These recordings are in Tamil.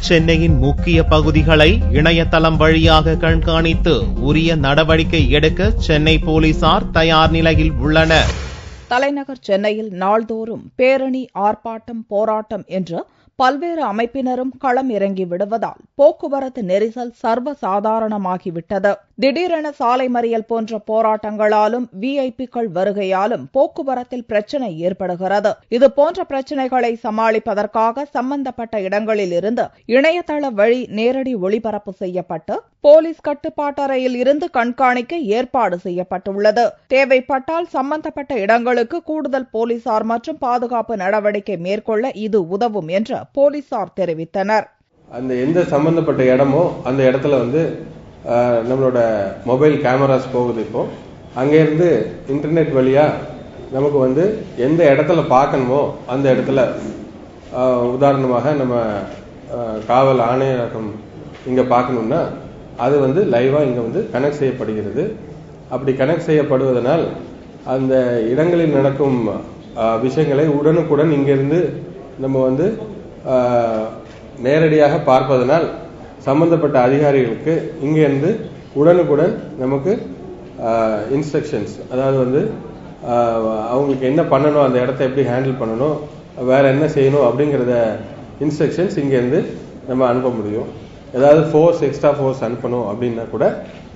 சென்னையின் முக்கிய பகுதிகளை இணையதளம் வழியாக கண்காணித்து உரிய நடவடிக்கை எடுக்க சென்னை போலீசார் தயார் நிலையில் உள்ளனர். தலைநகர் சென்னையில் நாள்தோறும் பேரணி, ஆர்ப்பாட்டம், போராட்டம் என்று பல்வேறு அமைப்பினரும் களம் இறங்கி விடுவதால் போக்குவரத்து நெரிசல் சர்வசாதாரணமாகிவிட்டது. திடீரென சாலை மறியல் போன்ற போராட்டங்களாலும் விஐபிக்கள் வருகையாலும் போக்குவரத்தில் பிரச்சினை ஏற்படுகிறது. இதுபோன்ற பிரச்சினைகளை சமாளிப்பதற்காக சம்பந்தப்பட்ட இடங்களில் இருந்து இணையதள வழி நேரடி ஒளிபரப்பு செய்யப்பட்டு போலீஸ் கட்டுப்பாட்டறையில் இருந்து கண்காணிக்க ஏற்பாடு செய்யப்பட்டுள்ளது. தேவைப்பட்டால் சம்பந்தப்பட்ட இடங்களுக்கு கூடுதல் போலீசார் மற்றும் பாதுகாப்பு நடவடிக்கை மேற்கொள்ள இது உதவும் என்று போலீசார் தெரிவித்தனர். அந்த எந்த சம்பந்தப்பட்ட இடமோ அந்த இடத்துல நம்மளோட மொபைல் கேமராஸ் போகுது. இப்போ அங்கேருந்து இன்டர்நெட் வழியா நமக்கு எந்த இடத்துல பார்க்கணுமோ அந்த இடத்துல, உதாரணமாக நம்ம காவல் ஆணையரகம் இங்க பார்க்கணும்னா அது லைவா இங்க கனெக்ட் செய்யப்படுகிறது. அப்படி கனெக்ட் செய்யப்படுவதனால் அந்த இடங்களில் நடக்கும் விஷயங்களை உடனுக்குடன் இங்கிருந்து நம்ம நேரடியாக பார்ப்பதனால் சம்பந்தப்பட்ட அதிகாரிகளுக்கு இங்கிருந்து உடனுக்குடன் நமக்கு இன்ஸ்ட்ரக்ஷன்ஸ், அதாவது அவங்களுக்கு என்ன பண்ணணும், அந்த இடத்த எப்படி ஹேண்டில் பண்ணணும், வேற என்ன செய்யணும் அப்படிங்கிறத இன்ஸ்ட்ரக்ஷன்ஸ் இங்கிருந்து நம்ம அனுப்ப முடியும். ஏதாவது எக்ஸ்ட்ரா ஃபோர்ஸ் அனுப்பணும் அப்படின்னா கூட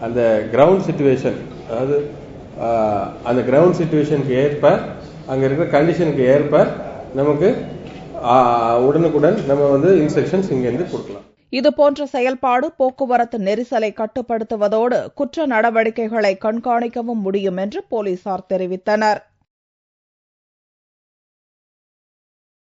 அந்த கிரவுண்ட் சிச்சுவேஷன், அதாவது அந்த கிரவுண்ட் சிச்சுவேஷனுக்கு ஏற்ப, அங்க இருக்கிற கண்டிஷனுக்கு ஏற்ப நமக்கு உடனுக்குடன் நம்ம இன்ஸ்ட்ரக்ஷன்ஸ் இங்கிருந்து கொடுக்கலாம். இதுபோன்ற செயல்பாடு போக்குவரத்து நெரிசலை கட்டுப்படுத்துவதோடு குற்ற நடவடிக்கைகளை கண்காணிக்கவும் முடியும் என்று போலீசார் தெரிவித்தனர்.